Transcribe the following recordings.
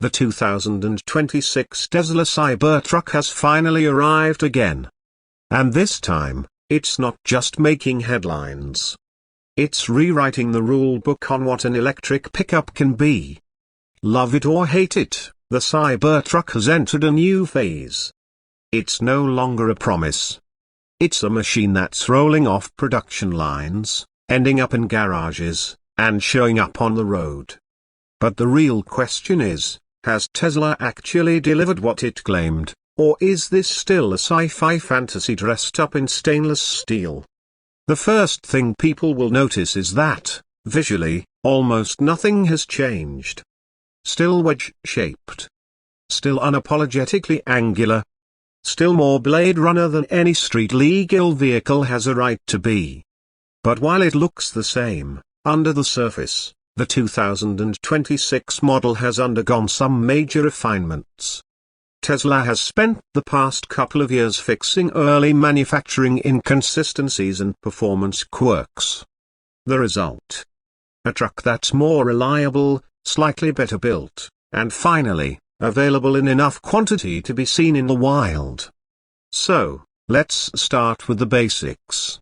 The 2026 Tesla Cybertruck has finally arrived again. And this time, it's not just making headlines. It's rewriting the rulebook on what an electric pickup can be. Love it or hate it, the Cybertruck has entered a new phase. It's no longer a promise. It's a machine that's rolling off production lines, ending up in garages, and showing up on the road. But the real question is, has Tesla actually delivered what it claimed, or is this still a sci-fi fantasy dressed up in stainless steel? The first thing people will notice is that, visually, almost nothing has changed. Still wedge-shaped. Still unapologetically angular. Still more Blade Runner than any street-legal vehicle has a right to be. But while it looks the same, under the surface, the 2026 model has undergone some major refinements. Tesla has spent the past couple of years fixing early manufacturing inconsistencies and performance quirks. The result? A truck that's more reliable, slightly better built, and finally, available in enough quantity to be seen in the wild. So, let's start with the basics.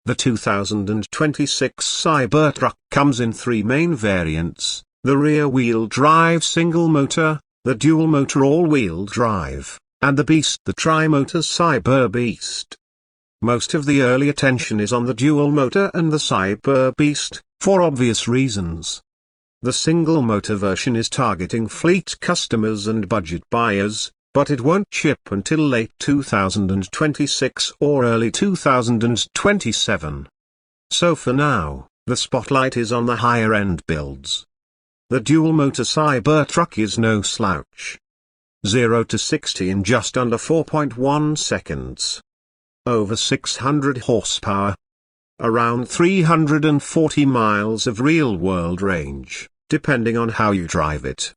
The 2026 Cybertruck comes in three main variants: the rear-wheel drive single-motor, the dual-motor all-wheel drive, and the Beast, the tri-motor Cyberbeast. Most of the early attention is on the dual-motor and the Cyberbeast, for obvious reasons. The single-motor version is targeting fleet customers and budget buyers, but it won't ship until late 2026 or early 2027. So for now, the spotlight is on the higher-end builds. The dual-motor Cybertruck is no slouch. 0 to 60 in just under 4.1 seconds. Over 600 horsepower. Around 340 miles of real-world range, depending on how you drive it.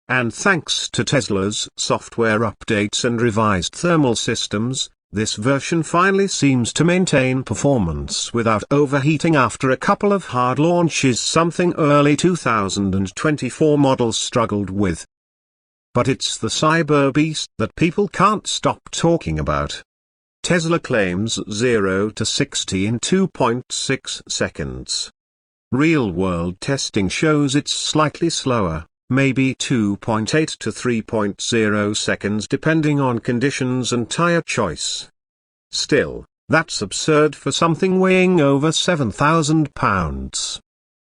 And thanks to Tesla's software updates and revised thermal systems, this version finally seems to maintain performance without overheating after a couple of hard launches, something early 2024 models struggled with. But it's the Cyberbeast that people can't stop talking about. Tesla claims 0 to 60 in 2.6 seconds. Real-world testing shows it's slightly slower, maybe 2.8 to 3.0 seconds depending on conditions and tire choice. Still, that's absurd for something weighing over 7,000 pounds.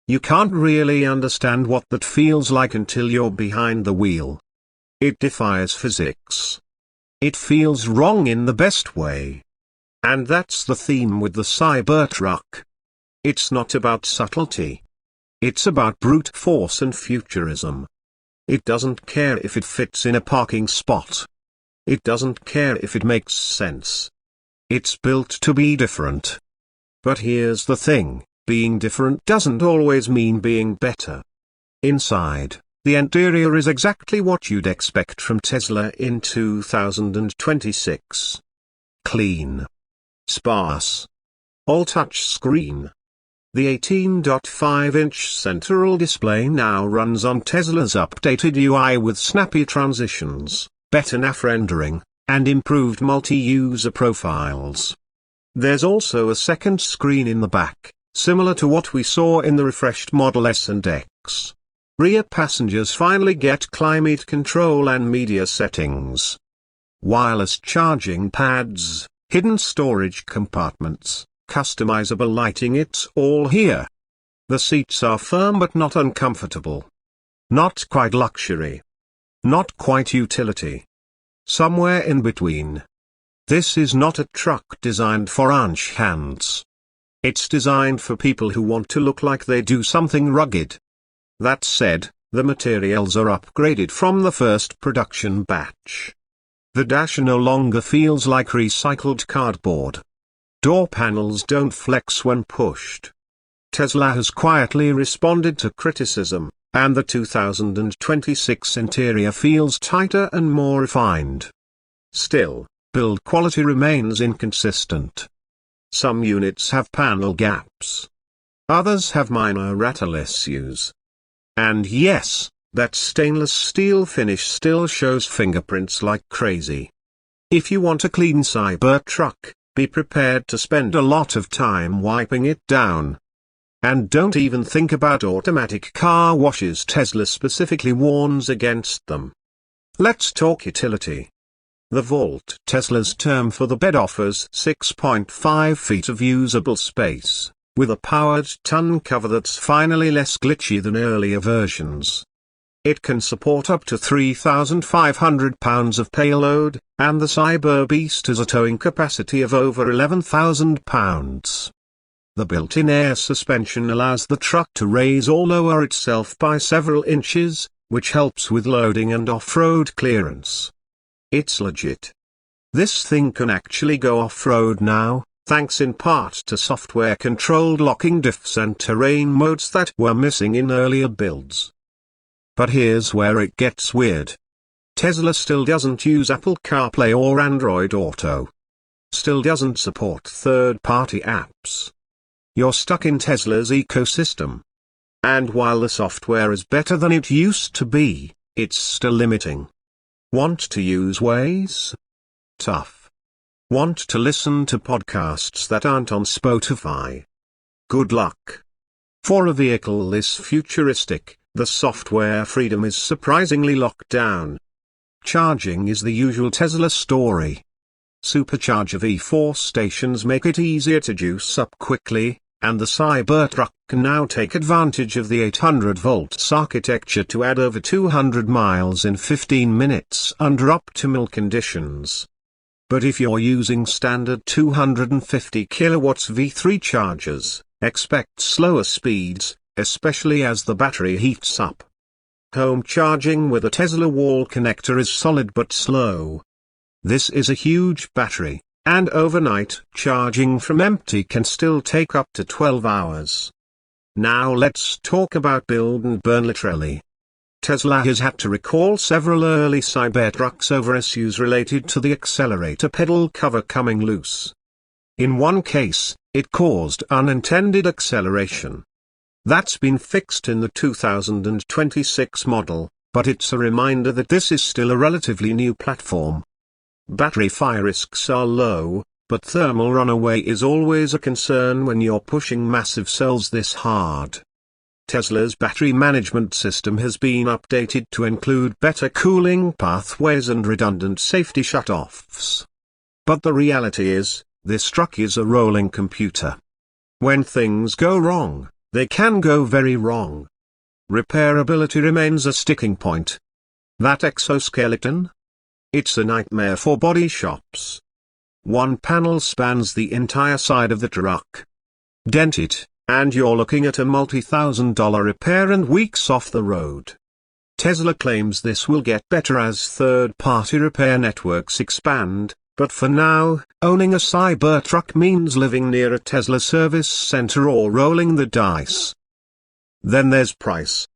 You can't really understand what that feels like until you're behind the wheel. It defies physics. It feels wrong in the best way. And that's the theme with the Cybertruck. It's not about subtlety. It's about brute force and futurism. It doesn't care if it fits in a parking spot. It doesn't care if it makes sense. It's built to be different. But here's the thing, being different doesn't always mean being better. Inside, the interior is exactly what you'd expect from Tesla in 2026. Clean. Sparse. All touch screen. The 18.5-inch central display now runs on Tesla's updated UI with snappy transitions, better nav rendering, and improved multi-user profiles. There's also a second screen in the back, similar to what we saw in the refreshed Model S and X. Rear passengers finally get climate control and media settings. Wireless charging pads, hidden storage compartments, customizable lighting, it's all here. The seats are firm but not uncomfortable. Not quite luxury. Not quite utility. Somewhere in between. This is not a truck designed for ranch hands. It's designed for people who want to look like they do something rugged. That said, the materials are upgraded from the first production batch. The dash no longer feels like recycled cardboard. Door panels don't flex when pushed. Tesla has quietly responded to criticism, and the 2026 interior feels tighter and more refined. Still, build quality remains inconsistent. Some units have panel gaps. Others have minor rattle issues. And yes, that stainless steel finish still shows fingerprints like crazy. If you want a clean Cybertruck, be prepared to spend a lot of time wiping it down. And don't even think about automatic car washes. Tesla specifically warns against them. Let's talk utility. The Vault, Tesla's term for the bed, offers 6.5 feet of usable space, with a powered tongue cover that's finally less glitchy than earlier versions. It can support up to 3,500 pounds of payload, and the Cyberbeast has a towing capacity of over 11,000 pounds. The built-in air suspension allows the truck to raise or lower itself by several inches, which helps with loading and off-road clearance. It's legit. This thing can actually go off-road now, thanks in part to software-controlled locking diffs and terrain modes that were missing in earlier builds. But here's where it gets weird. Tesla still doesn't use Apple CarPlay or Android Auto. Still doesn't support third-party apps. You're stuck in Tesla's ecosystem. And while the software is better than it used to be, it's still limiting. Want to use Waze? Tough. Want to listen to podcasts that aren't on Spotify? Good luck. For a vehicle this futuristic, the software freedom is surprisingly locked down. Charging is the usual Tesla story. Supercharger V4 stations make it easier to juice up quickly, and the Cybertruck can now take advantage of the 800-volt architecture to add over 200 miles in 15 minutes under optimal conditions. But if you're using standard 250 kilowatts V3 chargers, expect slower speeds, especially as the battery heats up. Home charging with a Tesla wall connector is solid but slow. This is a huge battery, and overnight charging from empty can still take up to 12 hours. Now let's talk about build and burn. Literally, Tesla has had to recall several early Cybertrucks over issues related to the accelerator pedal cover coming loose. In one case, it caused unintended acceleration. That's been fixed in the 2026 model, but it's a reminder that this is still a relatively new platform. Battery fire risks are low, but thermal runaway is always a concern when you're pushing massive cells this hard. Tesla's battery management system has been updated to include better cooling pathways and redundant safety shutoffs. But the reality is, this truck is a rolling computer. When things go wrong, they can go very wrong. Repairability remains a sticking point. That exoskeleton? It's a nightmare for body shops. One panel spans the entire side of the truck. Dent it, and you're looking at a multi-$1,000 repair and weeks off the road. Tesla claims this will get better as third-party repair networks expand, but for now, owning a Cybertruck means living near a Tesla service center or rolling the dice. Then there's price.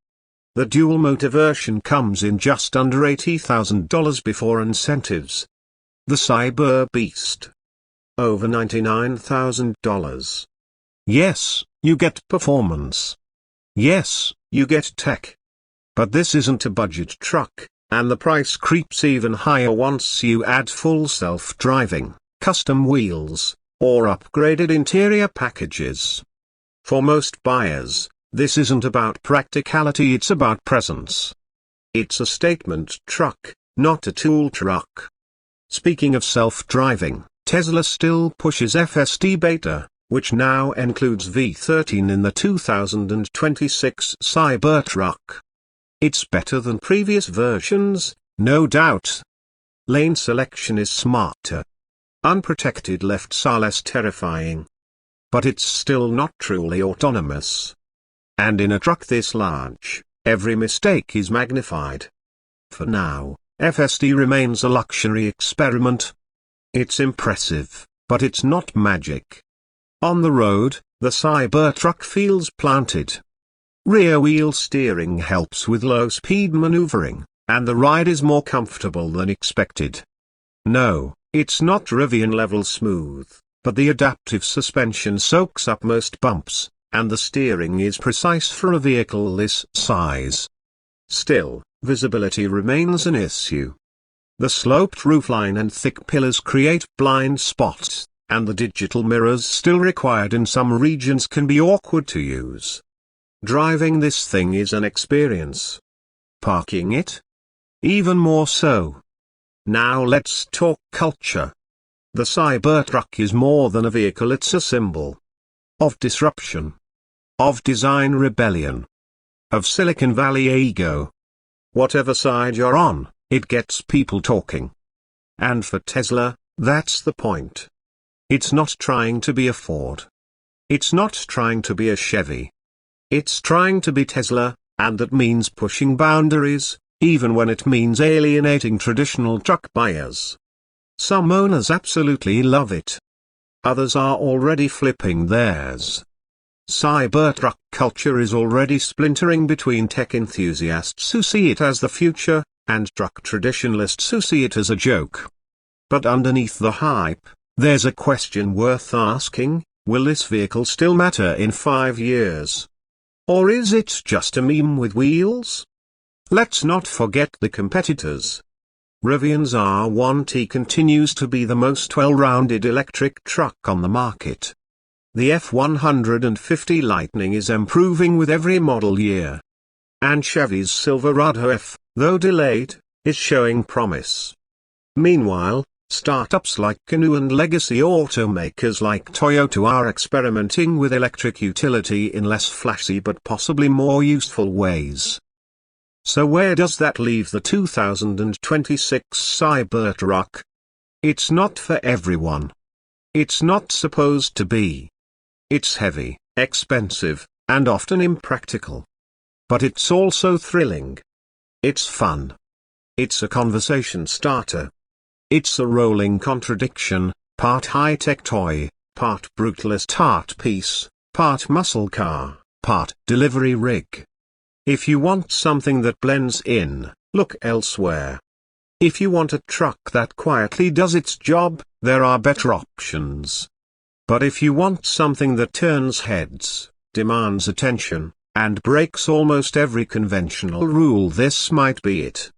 The dual-motor version comes in just under $80,000 before incentives. The Cyberbeast. Over $99,000. Yes, you get performance. Yes, you get tech. But this isn't a budget truck, and the price creeps even higher once you add full self-driving, custom wheels, or upgraded interior packages. For most buyers, this isn't about practicality, it's about presence. It's a statement truck, not a tool truck. Speaking of self-driving, Tesla still pushes FSD beta, which now includes V13 in the 2026 Cybertruck. It's better than previous versions, no doubt. Lane selection is smarter. Unprotected lefts are less terrifying. But it's still not truly autonomous. And in a truck this large, every mistake is magnified. For now, FSD remains a luxury experiment. It's impressive, but it's not magic. On the road, the Cybertruck feels planted. Rear-wheel steering helps with low-speed maneuvering, and the ride is more comfortable than expected. No, it's not Rivian-level smooth, but the adaptive suspension soaks up most bumps, and the steering is precise for a vehicle this size. Still, visibility remains an issue. The sloped roofline and thick pillars create blind spots, and the digital mirrors still required in some regions can be awkward to use. Driving this thing is an experience. Parking it? Even more so. Now let's talk culture. The Cybertruck is more than a vehicle, it's a symbol of disruption, of design rebellion, of Silicon Valley ego. Whatever side you're on, it gets people talking. And for Tesla, that's the point. It's not trying to be a Ford. It's not trying to be a Chevy. It's trying to be Tesla, and that means pushing boundaries, even when it means alienating traditional truck buyers. Some owners absolutely love it. Others are already flipping theirs. Cybertruck culture is already splintering between tech enthusiasts who see it as the future, and truck traditionalists who see it as a joke. But underneath the hype, there's a question worth asking: will this vehicle still matter in 5 years? Or is it just a meme with wheels? Let's not forget the competitors. Rivian's R1T continues to be the most well-rounded electric truck on the market. The F-150 Lightning is improving with every model year. And Chevy's Silverado F, though delayed, is showing promise. Meanwhile, startups like Canoo and legacy automakers like Toyota are experimenting with electric utility in less flashy but possibly more useful ways. So where does that leave the 2026 Cybertruck? It's not for everyone. It's not supposed to be. It's heavy, expensive, and often impractical. But it's also thrilling. It's fun. It's a conversation starter. It's a rolling contradiction, part high-tech toy, part brutalist art piece, part muscle car, part delivery rig. If you want something that blends in, look elsewhere. If you want a truck that quietly does its job, there are better options. But if you want something that turns heads, demands attention, and breaks almost every conventional rule, this might be it.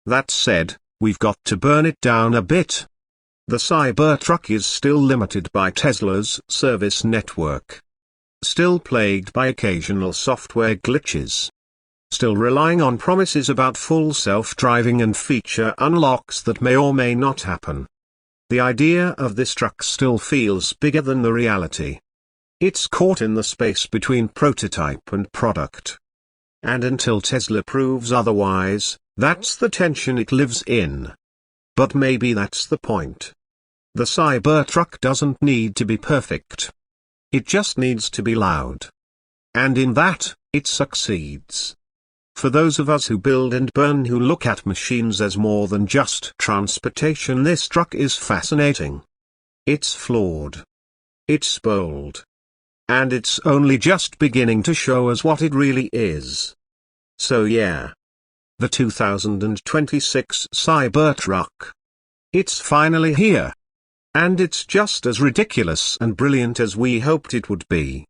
That said, we've got to burn it down a bit. The Cybertruck is still limited by Tesla's service network. Still plagued by occasional software glitches. Still relying on promises about full self-driving and feature unlocks that may or may not happen. The idea of this truck still feels bigger than the reality. It's caught in the space between prototype and product. And until Tesla proves otherwise, that's the tension it lives in. But maybe that's the point. The Cybertruck doesn't need to be perfect. It just needs to be loud. And in that, it succeeds. For those of us who build and burn, who look at machines as more than just transportation, this truck is fascinating. It's flawed. It's bold. And it's only just beginning to show us what it really is. So yeah. The 2026 Cybertruck. It's finally here. And it's just as ridiculous and brilliant as we hoped it would be.